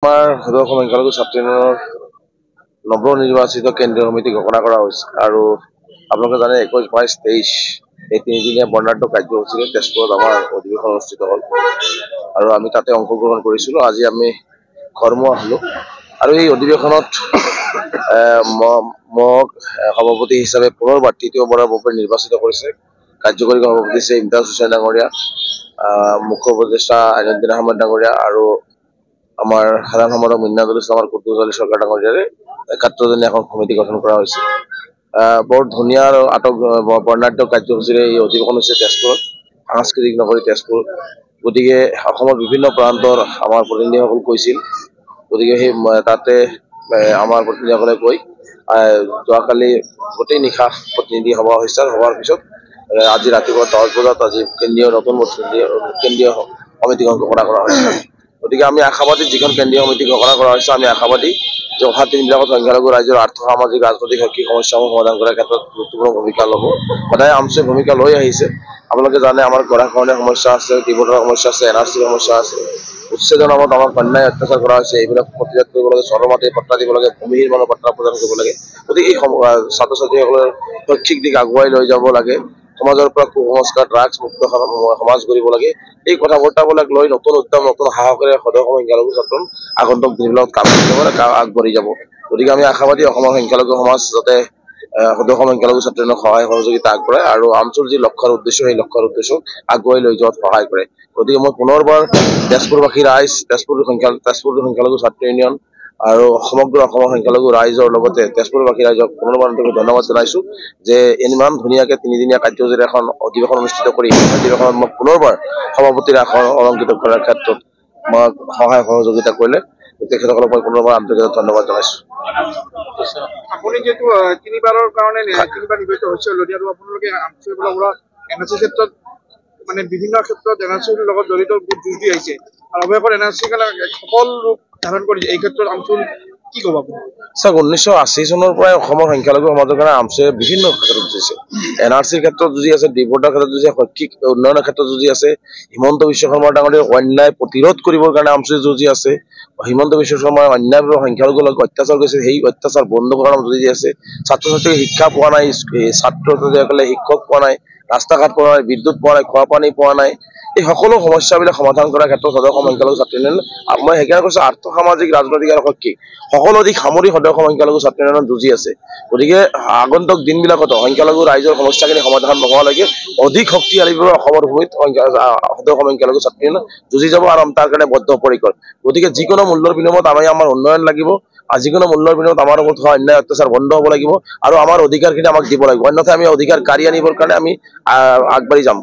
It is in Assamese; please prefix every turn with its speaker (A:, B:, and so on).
A: আমাৰ সদৌ অসম সংখ্যালঘু ছাত্ৰ ইউনিয়নৰ নৱনিৰ্বাচিত কেন্দ্ৰীয় সমিতি ঘোষণা কৰা হৈছে আৰু আপোনালোকে জানে 21, 22, 23 এই তিনিদিনীয়া বৰ্ণাঢ্য কাৰ্যসূচীৰে তেজপুৰত আমাৰ অধিৱেশন অনুষ্ঠিত হ'ল আৰু আমি তাতে অংশগ্ৰহণ কৰিছিলোঁ। আজি আমি ঘৰমুৱা হ'লোঁ আৰু এই অধিৱেশনত মোক সভাপতি হিচাপে পুনৰবাৰ তৃতীয়বাৰৰ বাবে নিৰ্বাচিত কৰিছে কাৰ্যকৰী সভাপতি হৈছে ইমতিয়াজ হুছেইন ডাঙৰীয়া, মুখ্য উপদেষ্টা আইনুদ্দিন আহমেদ ডাঙৰীয়া আৰু আমাৰ সাধাৰণ সম্পাদক মিন্নাজুল ইছলাম আৰু কুদ্দুছ আলী চৰকাৰ ডাঙৰীয়াৰে 71জনীয়া এখন সমিতি গঠন কৰা হৈছে। বৰ ধুনীয়া আৰু বৰ্ণাঢ্য কাৰ্যসূচীৰে এই অধিৱেশন হৈছে তেজপুৰত, সাংস্কৃতিক নগৰী তেজপুৰ। গতিকে অসমৰ বিভিন্ন প্ৰান্তৰ আমাৰ প্ৰতিনিধিসকল কৈছিল, গতিকে সেই তাতে আমাৰ প্ৰতিনিধিসকলে কৈ যোৱাকালি গোটেই নিশা প্ৰতিনিধি সভা হৈছে। সভাৰ পিছত আজি ৰাতিপুৱা 10 বজাত আজি কেন্দ্ৰীয় সমিতিখন ঘোষণা কৰা হৈছে। গতিকে আমি আশাবাদী, যিখন কেন্দ্ৰীয় সমিতি ঘোষণা কৰা হৈছে আমি আশাবাদী যে অহা দিনবিলাকত সংখ্যালঘু ৰাইজৰ আৰ্থ সামাজিক ৰাজনৈতিক শৈক্ষিক সমস্যাসমূহ সমাধান কৰাৰ ক্ষেত্ৰত গুৰুত্বপূৰ্ণ ভূমিকা ল'ব। সদায় আমচুৱে ভূমিকা লৈ আহিছে। আপোনালোকে জানে আমাৰ গৰাখহনীয়া সমস্যা আছে, টিবটৰ সমস্যা আছে, NRCৰ সমস্যা আছে, উচ্ছেদৰ নামত আমাক অন্যায় অত্যাচাৰ কৰা হৈছে। এইবিলাক প্ৰতিৰোধ কৰিব লাগে, চৰমাটি পট্টা দিব লাগে, ভূমিহীন মানুহ পট্টা প্ৰদান কৰিব লাগে। গতিকে এই ছাত্ৰ ছাত্ৰীসকলৰ শৈক্ষিক দিশ আগুৱাই লৈ যাব লাগে, সমাজৰ পৰা কুসংস্কাৰ ড্ৰাগছ মুক্ত সমাজ কৰিব লাগে। এই কথা বাৰ্তাবিলাক লৈ নতুন উদ্যম, নতুন সাহসেৰে সদৌ অসম সংখ্যালঘু ছাত্ৰ আগন্তুক দিনবিলাকত কাম আগবাঢ়ি যাব। গতিকে আমি আশাবাদী অসমৰ সংখ্যালঘু সমাজ যাতে সদৌ অসম সংখ্যালঘু ছাত্ৰ সহায় সহযোগিতা আগবঢ়ায় আৰু আমচুৰ যি লক্ষ্যৰ উদ্দেশ্য সেই লক্ষ্যৰ উদ্দেশ্যক আগুৱাই লৈ যোৱাত সহায় কৰে। গতিকে মই পুনৰবাৰ তেজপুৰবাসী ৰাইজ, তেজপুৰ সংখ্যালঘু ছাত্ৰ ইউনিয়ন আৰু সমগ্ৰ অসমৰ সংখ্যালঘু ৰাইজৰ লগতে তেজপুৰবাসী ৰাইজক পুনৰবাৰ ধন্যবাদ জনাইছোঁ যে ইমান ধুনীয়াকৈ তিনিদিনীয়া কাৰ্যসূচীৰে এখন অধিৱেশন অনুষ্ঠিত কৰি অধিৱেশনত মোক পুনৰবাৰ সভাপতিৰ আসন অলংকৃত কৰাৰ ক্ষেত্ৰত মোক সহায় সহযোগিতা কৰিলে তেখেতসকলক মই পুনৰবাৰ আন্তৰিক ধন্যবাদ জনাইছোঁ।
B: আপুনি যিহেতু তিনিবাৰৰ কাৰণে তিনিবাৰ নিৰ্বাচিত হৈছে অলৰেডি আৰু আপোনালোকে NRCৰ ক্ষেত্ৰত মানে বিভিন্ন ক্ষেত্ৰত NRCৰ লগত জড়িত যুঁজ দি আহিছে আৰু অৱশেষত NRCৰ সফল ৰূপ ধাৰণ কৰিছে। এই ক্ষেত্ৰত আমচুৰ কি ক'ব আপুনি?
A: চাওক, 1980 চনৰ পৰাই অসমৰ সংখ্যালঘু সমাজৰ কাৰণে আমচুৱে বিভিন্ন ক্ষেত্ৰত যুঁজিছে। NRCৰ ক্ষেত্ৰত যুঁজি আছে, ডিভোটাৰ ক্ষেত্ৰত যুঁজি আছে, শৈক্ষিক উন্নয়নৰ ক্ষেত্ৰত যুঁজি আছে, হিমন্ত বিশ্ব শৰ্মা ডাঙৰীয়াৰ অন্যায় প্ৰতিৰোধ কৰিবৰ কাৰণে আমচুৱে যুঁজি আছে, হিমন্ত বিশ্ব শৰ্মাৰ অন্যায়ভাৱে সংখ্যালঘুৰ লগত অত্যাচাৰ কৰিছে সেই অত্যাচাৰ বন্ধ কৰাৰ যুঁজি আছে। ছাত্ৰ ছাত্ৰীয়ে শিক্ষা পোৱা নাই, ছাত্ৰ ছাত্ৰীসকলে শিক্ষক পোৱা নাই, ৰাস্তা ঘাট পোৱা নাই, বিদ্যুৎ পোৱা নাই, খোৱা পানী পোৱা নাই, এই সকলো সমস্যাবিলাক সমাধান কৰাৰ ক্ষেত্ৰত সদৌ অসম সংখ্যালঘু ছাত্ৰ ইউনিয়ন, মই সেইকাৰণে কৈছোঁ আৰ্থ সামাজিক ৰাজনৈতিক আৰু শৈক্ষিক সকলো দিশ সামৰি সদৌ অসম সংখ্যালঘু ছাত্ৰ ইউনিয়ন যুঁজি আছে। গতিকে আগন্তুক দিনবিলাকত সংখ্যালঘু ৰাইজৰ সমস্যাখিনি সমাধান নোহোৱালৈকে অধিক শক্তিশালীভাৱে অসমৰ ভূমিত সদৌ অসম সংখ্যালঘু ছাত্ৰ ইউনিয়ন যুঁজি যাব আৰু তাৰ কাৰণে বদ্ধপৰিকৰ। গতিকে যিকোনো মূল্যৰ বিনিময়ত আমাৰ উন্নয়ন লাগিব, যিকোনো মূল্যৰ বিনিময়ত আমাৰ ওপৰত হোৱা অন্যায় অত্যাচাৰ বন্ধ হ'ব লাগিব আৰু আমাৰ অধিকাৰখিনি আমাক দিব লাগিব, অন্যথা আমি অধিকাৰ কাঢ়ি আনিবৰ কাৰণে আমি আগবাঢ়ি যাম।